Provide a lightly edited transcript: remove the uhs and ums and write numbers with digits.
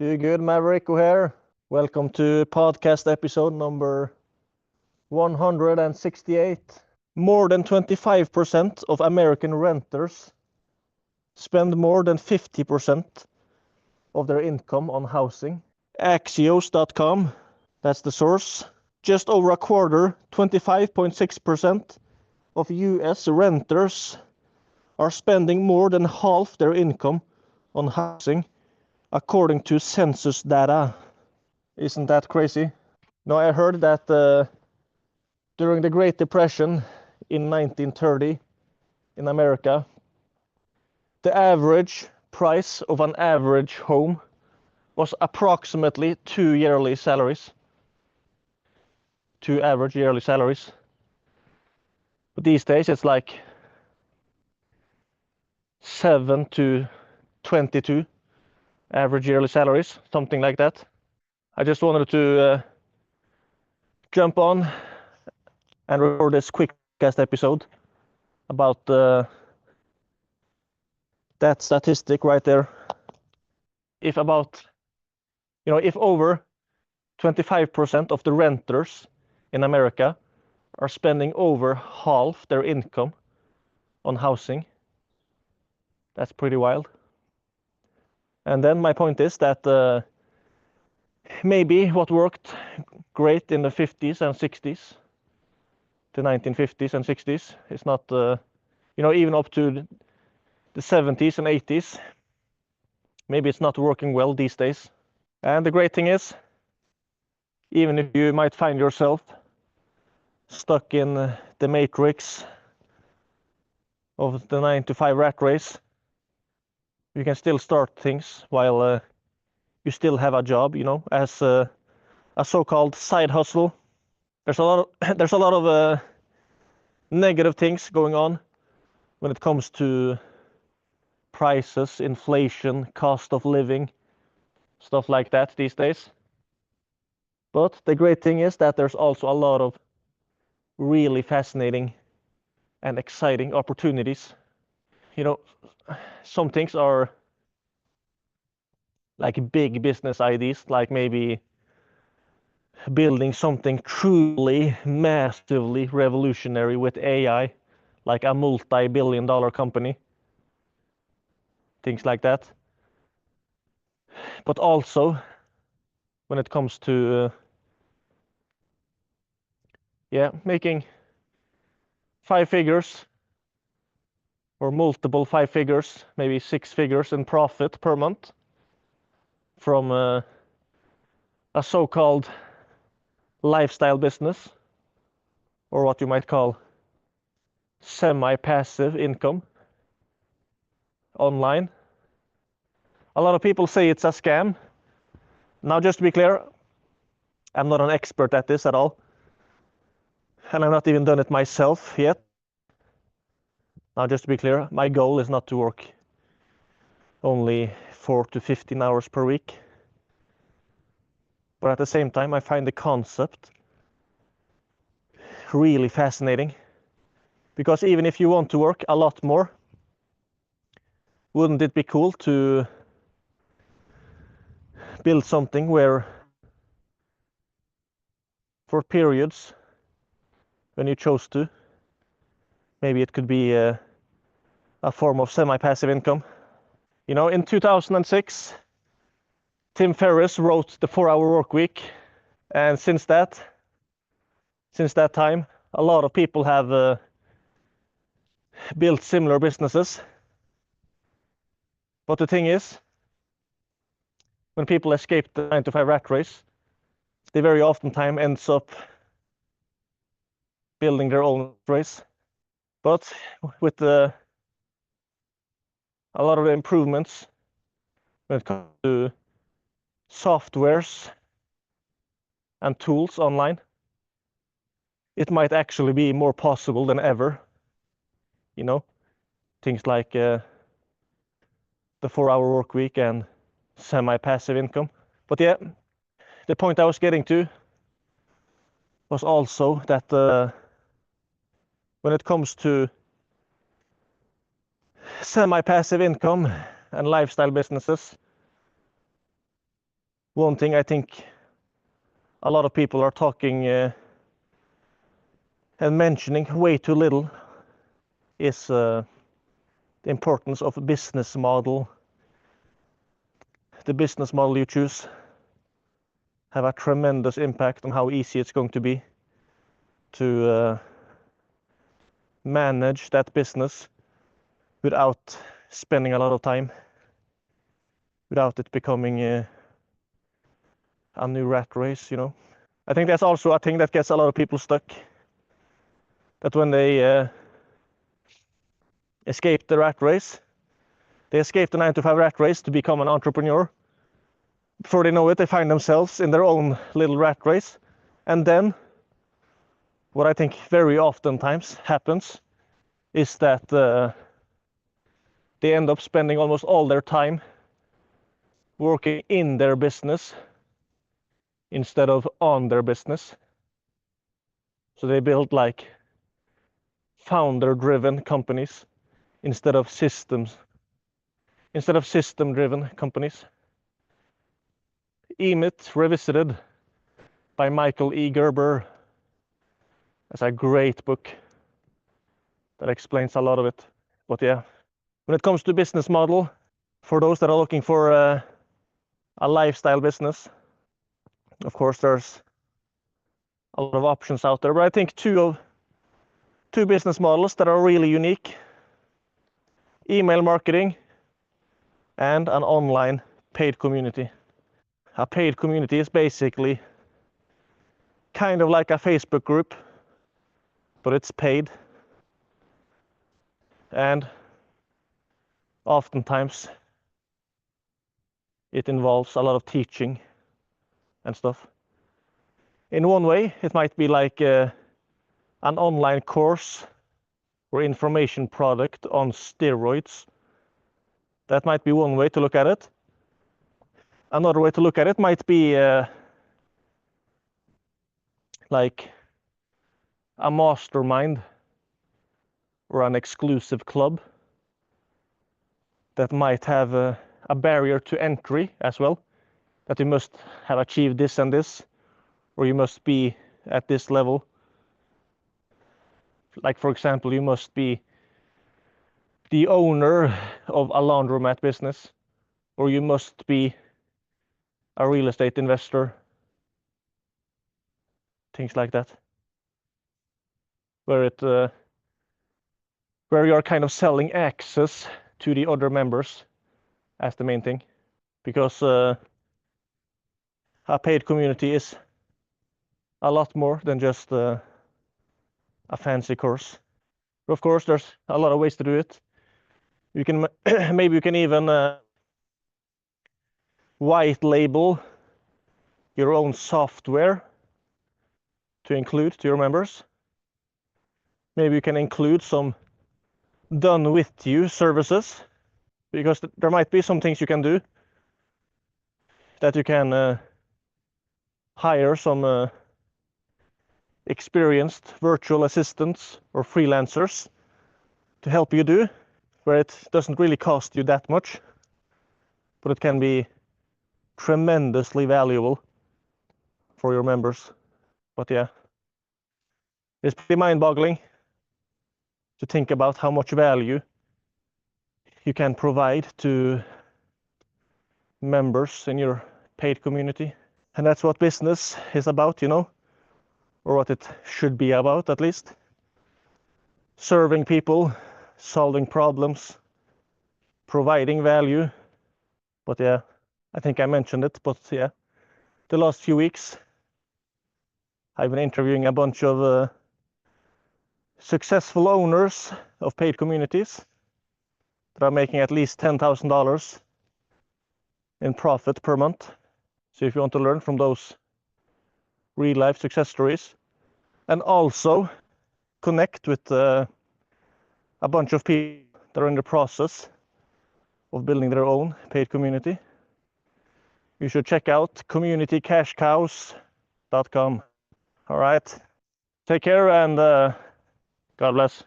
You good, Maverick here? Welcome to podcast episode number 168. More than 25% of American renters spend more than 50% of their income on housing. Axios.com, that's the source. Just over a quarter, 25.6% of US renters are spending more than half their income on housing, according to census data. Isn't that crazy? No, I heard that during the Great Depression in 1930 in America, the average price of an average home was approximately two average yearly salaries. But these days it's like 7 to 22 average yearly salaries, something like that. I just wanted to jump on and record this quick cast episode about that statistic right there. If over 25% of the renters in America are spending over half their income on housing, that's pretty wild. And then my point is that maybe what worked great in the 50s and 60s, the 1950s and 60s, is not, even up to the 70s and 80s, maybe it's not working well these days. And the great thing is, even if you might find yourself stuck in the matrix of the 9 to 5 rat race, you can still start things while you still have a job, as a so-called side hustle. There's a lot of negative things going on when it comes to prices, inflation, cost of living, stuff like that these days. But the great thing is that there's also a lot of really fascinating and exciting opportunities. Some things are like big business ideas, like maybe building something truly massively revolutionary with AI, like a multi-billion-dollar company, things like that. But also when it comes to making 5 figures or multiple 5 figures, maybe 6 figures in profit per month from a so-called lifestyle business, or what you might call semi-passive income online. A lot of people say it's a scam. Now, just to be clear, I'm not an expert at this at all, and I've not even done it myself yet. Now, just to be clear, my goal is not to work only 4 to 15 hours per week. But at the same time, I find the concept really fascinating. Because even if you want to work a lot more, wouldn't it be cool to build something where, for periods when you chose to, maybe it could be a form of semi-passive income. In 2006, Tim Ferriss wrote The 4-Hour Workweek, and since that time, a lot of people have built similar businesses. But the thing is, when people escape the 9 to 5 rat race, they very often ends up building their own race. But with a lot of the improvements when it comes to softwares and tools online, it might actually be more possible than ever. Things like the 4-hour workweek and semi-passive income. But yeah, the point I was getting to was also that when it comes to semi-passive income and lifestyle businesses, one thing I think a lot of people are talking and mentioning way too little is the importance of a business model. The business model you choose have a tremendous impact on how easy it's going to be to manage that business without spending a lot of time, without it becoming a new rat race, you know. I think that's also a thing that gets a lot of people stuck. That when they escape the rat race, they escape the 9-to-5 rat race to become an entrepreneur. Before they know it, they find themselves in their own little rat race. And then, what I think very oftentimes happens is that they end up spending almost all their time working in their business instead of on their business. So they build like founder-driven companies instead of system-driven companies. E-Myth Revisited by Michael E. Gerber. That's a great book that explains a lot of it. But yeah, when it comes to business model, for those that are looking for a lifestyle business, of course there's a lot of options out there, but I think two business models that are really unique: email marketing and an online paid community. A paid community is basically kind of like a Facebook group, but it's paid, and oftentimes it involves a lot of teaching and stuff. In one way, it might be like an online course or information product on steroids. That might be one way to look at it. Another way to look at it might be like a mastermind or an exclusive club that might have a barrier to entry as well, that you must have achieved this and this, or you must be at this level. Like, for example, you must be the owner of a laundromat business, or you must be a real estate investor, things like that, where you are kind of selling access to the other members as the main thing, because a paid community is a lot more than just a fancy course. Of course, there's a lot of ways to do it. You can maybe you can even white label your own software to include to your members. Maybe you can include some done with you services, because there might be some things you can do, that you can hire some experienced virtual assistants or freelancers to help you do, where it doesn't really cost you that much, but it can be tremendously valuable for your members. But yeah, it's pretty mind-boggling to think about how much value you can provide to members in your paid community. And that's what business is about, you know, or what it should be about, at least. Serving people, solving problems, providing value. But yeah, I think I mentioned it, but yeah, the last few weeks I've been interviewing a bunch of successful owners of paid communities that are making at least $10,000 in profit per month. So if you want to learn from those real life success stories, and also connect with a bunch of people that are in the process of building their own paid community, you should check out communitycashcows.com. All right, take care, and God bless.